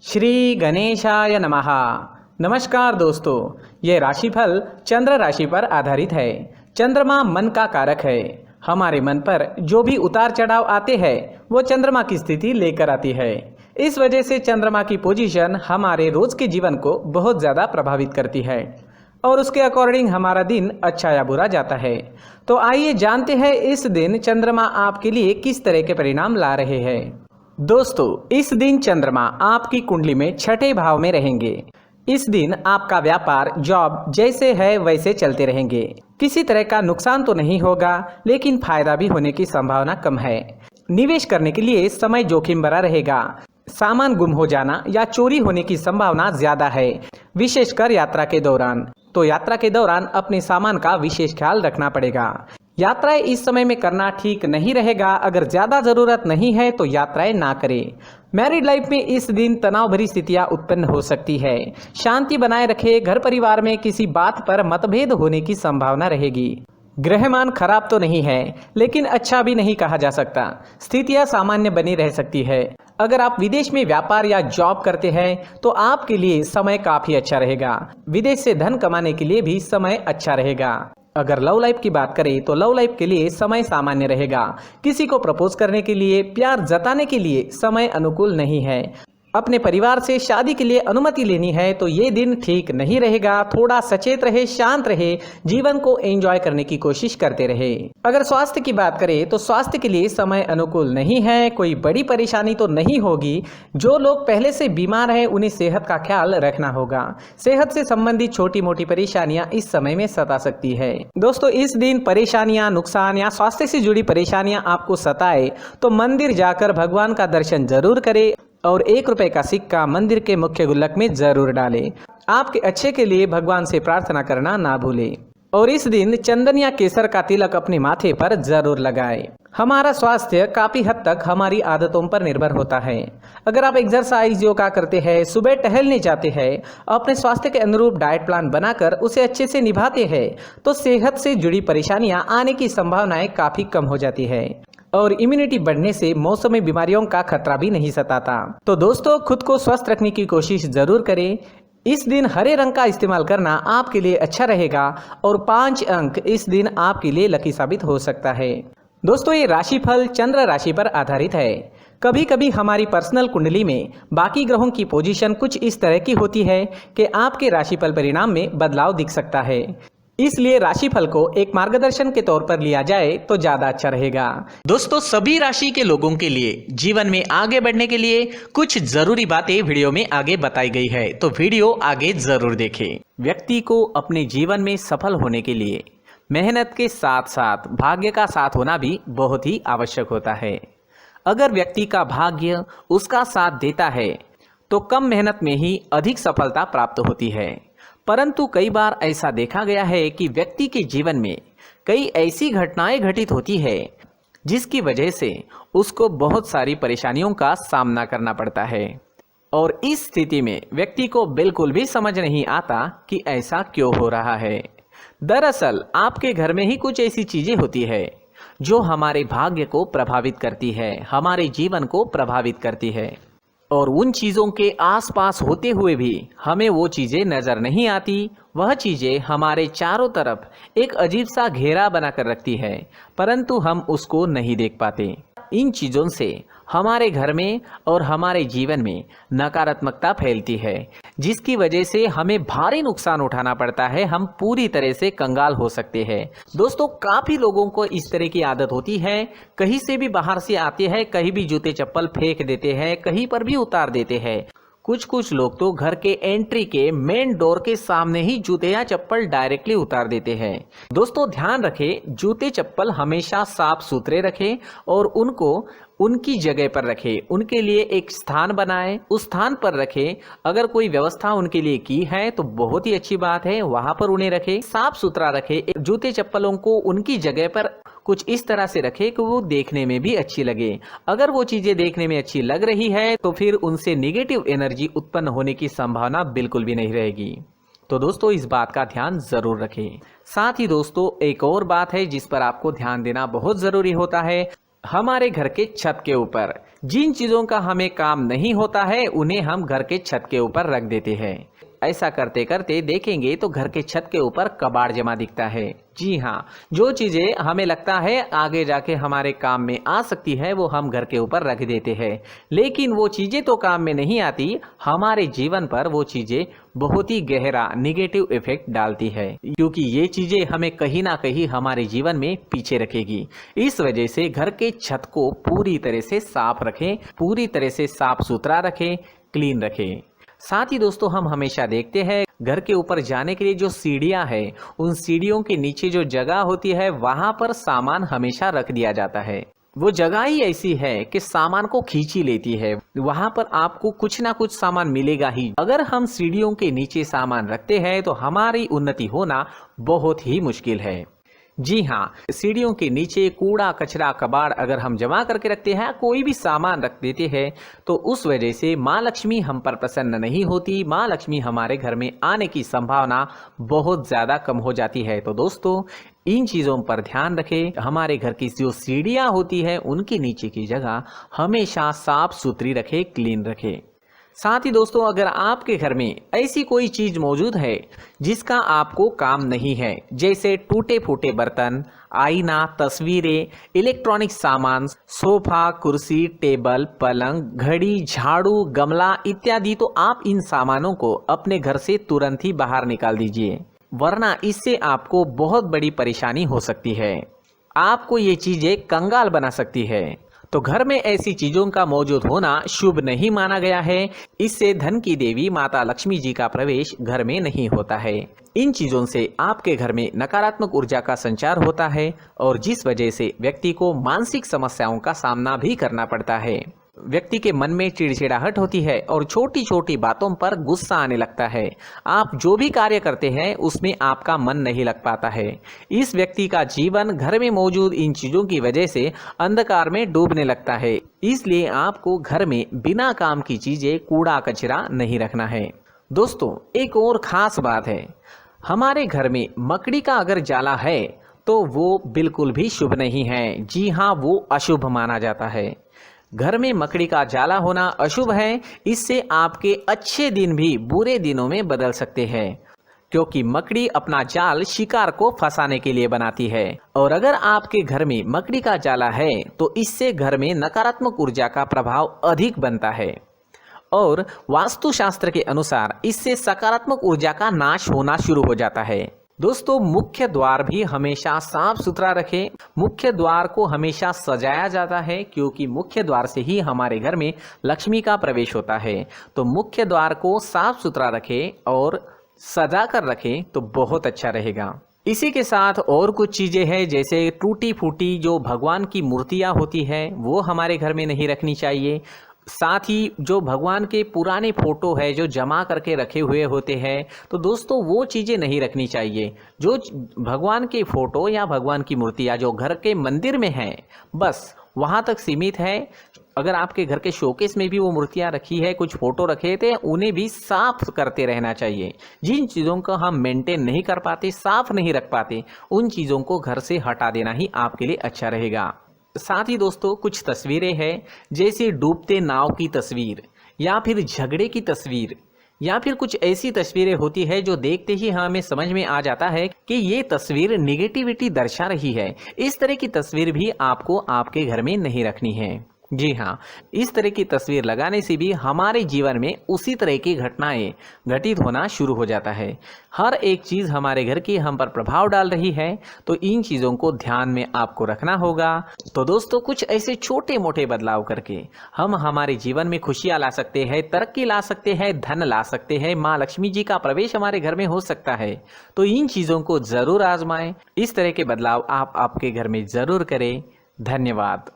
श्री गणेशाय नमः। नमस्कार दोस्तों, ये राशिफल चंद्र राशि पर आधारित है। चंद्रमा मन का कारक है। हमारे मन पर जो भी उतार चढ़ाव आते हैं वो चंद्रमा की स्थिति लेकर आती है। इस वजह से चंद्रमा की पोजीशन हमारे रोज के जीवन को बहुत ज़्यादा प्रभावित करती है और उसके अकॉर्डिंग हमारा दिन अच्छा या बुरा जाता है। तो आइए जानते हैं इस दिन चंद्रमा आपके लिए किस तरह के परिणाम ला रहे हैं। दोस्तों, इस दिन चंद्रमा आपकी कुंडली में छठे भाव में रहेंगे। इस दिन आपका व्यापार, जॉब जैसे है वैसे चलते रहेंगे। किसी तरह का नुकसान तो नहीं होगा, लेकिन फायदा भी होने की संभावना कम है। निवेश करने के लिए समय जोखिम भरा रहेगा। सामान गुम हो जाना या चोरी होने की संभावना ज्यादा है, विशेषकर यात्रा के दौरान। तो यात्रा के दौरान अपने सामान का विशेष ख्याल रखना पड़ेगा। यात्राएं इस समय में करना ठीक नहीं रहेगा। अगर ज्यादा जरूरत नहीं है तो यात्राएं ना करें। मैरिड लाइफ में इस दिन तनाव भरी स्थितियां उत्पन्न हो सकती है। शांति बनाए रखें। घर परिवार में किसी बात पर मतभेद होने की संभावना रहेगी। ग्रहमान खराब तो नहीं है, लेकिन अच्छा भी नहीं कहा जा सकता। स्थितियां सामान्य बनी रह सकती है। अगर आप विदेश में व्यापार या जॉब करते हैं तो आपके लिए समय काफी अच्छा रहेगा। विदेश से धन कमाने के लिए भी समय अच्छा रहेगा। अगर लव लाइफ की बात करें तो लव लाइफ के लिए समय सामान्य रहेगा। किसी को प्रपोज करने के लिए, प्यार जताने के लिए समय अनुकूल नहीं है। अपने परिवार से शादी के लिए अनुमति लेनी है तो ये दिन ठीक नहीं रहेगा। थोड़ा सचेत रहे, शांत रहे, जीवन को एंजॉय करने की कोशिश करते रहे। अगर स्वास्थ्य की बात करें तो स्वास्थ्य के लिए समय अनुकूल नहीं है। कोई बड़ी परेशानी तो नहीं होगी। जो लोग पहले से बीमार हैं उन्हें सेहत का ख्याल रखना होगा। सेहत से संबंधित छोटी मोटी परेशानियां इस समय में सता सकती है। दोस्तों, इस दिन परेशानियां, नुकसान या स्वास्थ्य से जुड़ी परेशानियां आपको सताए तो मंदिर जाकर भगवान का दर्शन जरूर करें और 1 रुपए का सिक्का मंदिर के मुख्य गुल्लक में जरूर डालें। आपके अच्छे के लिए भगवान से प्रार्थना करना ना भूलें। और इस दिन चंदन या केसर का तिलक अपने माथे पर जरूर लगाएं। हमारा स्वास्थ्य काफी हद तक हमारी आदतों पर निर्भर होता है। अगर आप एक्सरसाइज, योगा करते हैं, सुबह टहलने जाते हैं, अपने स्वास्थ्य के अनुरूप डाइट प्लान बनाकर उसे अच्छे से निभाते हैं तो सेहत से जुड़ी परेशानियां आने की संभावनाएं काफी कम हो जाती है और इम्यूनिटी बढ़ने से मौसमी बीमारियों का खतरा भी नहीं सताता। तो दोस्तों, खुद को स्वस्थ रखने की कोशिश जरूर करें। इस दिन हरे रंग का इस्तेमाल करना आपके लिए अच्छा रहेगा और 5 अंक इस दिन आपके लिए लकी साबित हो सकता है। दोस्तों, ये राशिफल चंद्र राशि पर आधारित है। कभी कभी हमारी पर्सनल कुंडली में बाकी ग्रहों की पोजीशन कुछ इस तरह की होती है कि आपके राशिफल परिणाम में बदलाव दिख सकता है। इसलिए राशिफल को एक मार्गदर्शन के तौर पर लिया जाए तो ज्यादा अच्छा रहेगा। दोस्तों, सभी राशि के लोगों के लिए जीवन में आगे बढ़ने के लिए कुछ जरूरी बातें वीडियो में आगे बताई गई है, तो वीडियो आगे जरूर देखें। व्यक्ति को अपने जीवन में सफल होने के लिए मेहनत के साथ साथ भाग्य का साथ होना भी बहुत ही आवश्यक होता है। अगर व्यक्ति का भाग्य उसका साथ देता है तो कम मेहनत में ही अधिक सफलता प्राप्त होती है। परंतु कई बार ऐसा देखा गया है कि व्यक्ति के जीवन में कई ऐसी घटनाएं घटित होती है जिसकी वजह से उसको बहुत सारी परेशानियों का सामना करना पड़ता है और इस स्थिति में व्यक्ति को बिल्कुल भी समझ नहीं आता कि ऐसा क्यों हो रहा है। दरअसल आपके घर में ही कुछ ऐसी चीजें होती है जो हमारे भाग्य को प्रभावित करती है, हमारे जीवन को प्रभावित करती है और उन चीज़ों के आसपास होते हुए भी हमें वो चीज़ें नज़र नहीं आती। वह चीज़ें हमारे चारों तरफ एक अजीब सा घेरा बनाकर रखती है, परंतु हम उसको नहीं देख पाते। इन चीज़ों से हमारे घर में और हमारे जीवन में नकारात्मकता फैलती है, जिसकी वजह से हमें भारी नुकसान उठाना पड़ता है। हम पूरी तरह से कंगाल हो सकते हैं। दोस्तों, काफ़ी लोगों को इस तरह की आदत होती है। कहीं से भी बाहर से आते हैं, कहीं भी जूते चप्पल फेंक देते हैं, कहीं पर भी उतार देते हैं। कुछ लोग तो घर के एंट्री के मेन डोर के सामने ही जूते या चप्पल डायरेक्टली उतार देते हैं। दोस्तों, ध्यान रखें, जूते चप्पल हमेशा साफ सुथरे रखें और उनको उनकी जगह पर रखें। उनके लिए एक स्थान बनाएं, उस स्थान पर रखें। अगर कोई व्यवस्था उनके लिए की है तो बहुत ही अच्छी बात है, वहां पर उन्हें रखें, साफ सुथरा रखें। जूते चप्पलों को उनकी जगह पर कुछ इस तरह से रखें कि वो देखने में भी अच्छी लगे। अगर वो चीजें देखने में अच्छी लग रही है तो फिर उनसे नेगेटिव एनर्जी उत्पन्न होने की संभावना बिल्कुल भी नहीं रहेगी। तो दोस्तों, इस बात का ध्यान जरूर रखें। साथ ही दोस्तों, एक और बात है जिस पर आपको ध्यान देना बहुत जरूरी होता है। हमारे घर के छत के ऊपर जिन चीज़ों का हमें काम नहीं होता है उन्हें हम घर के छत के ऊपर रख देते हैं। ऐसा करते करते देखेंगे तो घर के छत के ऊपर कबाड़ जमा दिखता है। जी हाँ, जो चीज़ें हमें लगता है आगे जाके हमारे काम में आ सकती है वो हम घर के ऊपर रख देते हैं, लेकिन वो चीज़ें तो काम में नहीं आती, हमारे जीवन पर वो चीज़ें बहुत ही गहरा निगेटिव इफेक्ट डालती है, क्योंकि ये चीज़ें हमें कहीं ना कहीं हमारे जीवन में पीछे रखेगी। इस वजह से घर के छत को पूरी तरह से साफ रखें, पूरी तरह से साफ सुथरा रखें, क्लीन रखें। साथ ही दोस्तों हम हमेशा देखते हैं घर के ऊपर जाने के लिए जो सीढ़ियां हैं, उन सीढ़ियों के नीचे जो जगह होती है वहां पर सामान हमेशा रख दिया जाता है। वो जगह ही ऐसी है कि सामान को खींच ही लेती है, वहां पर आपको कुछ ना कुछ सामान मिलेगा ही। अगर हम सीढ़ियों के नीचे सामान रखते हैं तो हमारी उन्नति होना बहुत ही मुश्किल है। जी हाँ, सीढ़ियों के नीचे कूड़ा कचरा कबाड़ अगर हम जमा करके रखते हैं, कोई भी सामान रख देते हैं, तो उस वजह से माँ लक्ष्मी हम पर प्रसन्न नहीं होती, माँ लक्ष्मी हमारे घर में आने की संभावना बहुत ज़्यादा कम हो जाती है। तो दोस्तों इन चीज़ों पर ध्यान रखें, हमारे घर की जो सीढ़ियाँ होती है उनके नीचे की जगह हमेशा साफ सुथरी रखें, क्लीन रखें। साथ ही दोस्तों अगर आपके घर में ऐसी कोई चीज मौजूद है जिसका आपको काम नहीं है, जैसे टूटे फूटे बर्तन, आईना, तस्वीरें, इलेक्ट्रॉनिक सामान, सोफा, कुर्सी, टेबल, पलंग, घड़ी, झाड़ू, गमला इत्यादि, तो आप इन सामानों को अपने घर से तुरंत ही बाहर निकाल दीजिए, वरना इससे आपको बहुत बड़ी परेशानी हो सकती है। आपको ये चीजें कंगाल बना सकती है। तो घर में ऐसी चीजों का मौजूद होना शुभ नहीं माना गया है। इससे धन की देवी माता लक्ष्मी जी का प्रवेश घर में नहीं होता है। इन चीजों से आपके घर में नकारात्मक ऊर्जा का संचार होता है और जिस वजह से व्यक्ति को मानसिक समस्याओं का सामना भी करना पड़ता है। व्यक्ति के मन में चिड़चिड़ाहट होती है और छोटी छोटी बातों पर गुस्सा आने लगता है। आप जो भी कार्य करते हैं उसमें आपका मन नहीं लग पाता है। इस व्यक्ति का जीवन घर में मौजूद इन चीजों की वजह से अंधकार में डूबने लगता है। इसलिए आपको घर में बिना काम की चीजें, कूड़ा कचरा नहीं रखना है। दोस्तों एक और खास बात है, हमारे घर में मकड़ी का अगर जाला है तो वो बिल्कुल भी शुभ नहीं है। जी हाँ, वो अशुभ माना जाता है। घर में मकड़ी का जाला होना अशुभ है। इससे आपके अच्छे दिन भी बुरे दिनों में बदल सकते हैं, क्योंकि मकड़ी अपना जाल शिकार को फंसाने के लिए बनाती है। और अगर आपके घर में मकड़ी का जाला है तो इससे घर में नकारात्मक ऊर्जा का प्रभाव अधिक बनता है और वास्तुशास्त्र के अनुसार इससे सकारात्मक ऊर्जा का नाश होना शुरू हो जाता है। दोस्तों मुख्य द्वार भी हमेशा साफ सुथरा रखें। मुख्य द्वार को हमेशा सजाया जाता है, क्योंकि मुख्य द्वार से ही हमारे घर में लक्ष्मी का प्रवेश होता है। तो मुख्य द्वार को साफ सुथरा रखें और सजा कर रखें तो बहुत अच्छा रहेगा। इसी के साथ और कुछ चीजें हैं, जैसे टूटी फूटी जो भगवान की मूर्तियां होती हैं वो हमारे घर में नहीं रखनी चाहिए। साथ ही जो भगवान के पुराने फोटो है जो जमा करके रखे हुए होते हैं, तो दोस्तों वो चीज़ें नहीं रखनी चाहिए। जो भगवान के फोटो या भगवान की मूर्तियाँ जो घर के मंदिर में हैं बस वहाँ तक सीमित है। अगर आपके घर के शोकेस में भी वो मूर्तियाँ रखी है, कुछ फोटो रखे थे, उन्हें भी साफ करते रहना चाहिए। जिन चीज़ों को हम मेंटेन नहीं कर पाते, साफ नहीं रख पाते, उन चीज़ों को घर से हटा देना ही आपके लिए अच्छा रहेगा। साथ ही दोस्तों कुछ तस्वीरें हैं, जैसे डूबते नाव की तस्वीर या फिर झगड़े की तस्वीर या फिर कुछ ऐसी तस्वीरें होती है जो देखते ही हमें समझ में आ जाता है कि ये तस्वीर निगेटिविटी दर्शा रही है। इस तरह की तस्वीर भी आपको आपके घर में नहीं रखनी है। जी हाँ, इस तरह की तस्वीर लगाने से भी हमारे जीवन में उसी तरह की घटनाएं घटित होना शुरू हो जाता है। हर एक चीज़ हमारे घर की हम पर प्रभाव डाल रही है, तो इन चीज़ों को ध्यान में आपको रखना होगा। तो दोस्तों कुछ ऐसे छोटे मोटे बदलाव करके हम हमारे जीवन में खुशियाँ ला सकते हैं, तरक्की ला सकते हैं, धन ला सकते हैं, माँ लक्ष्मी जी का प्रवेश हमारे घर में हो सकता है। तो इन चीज़ों को ज़रूर आजमाएं। इस तरह के बदलाव आप आपके घर में ज़रूर करें। धन्यवाद।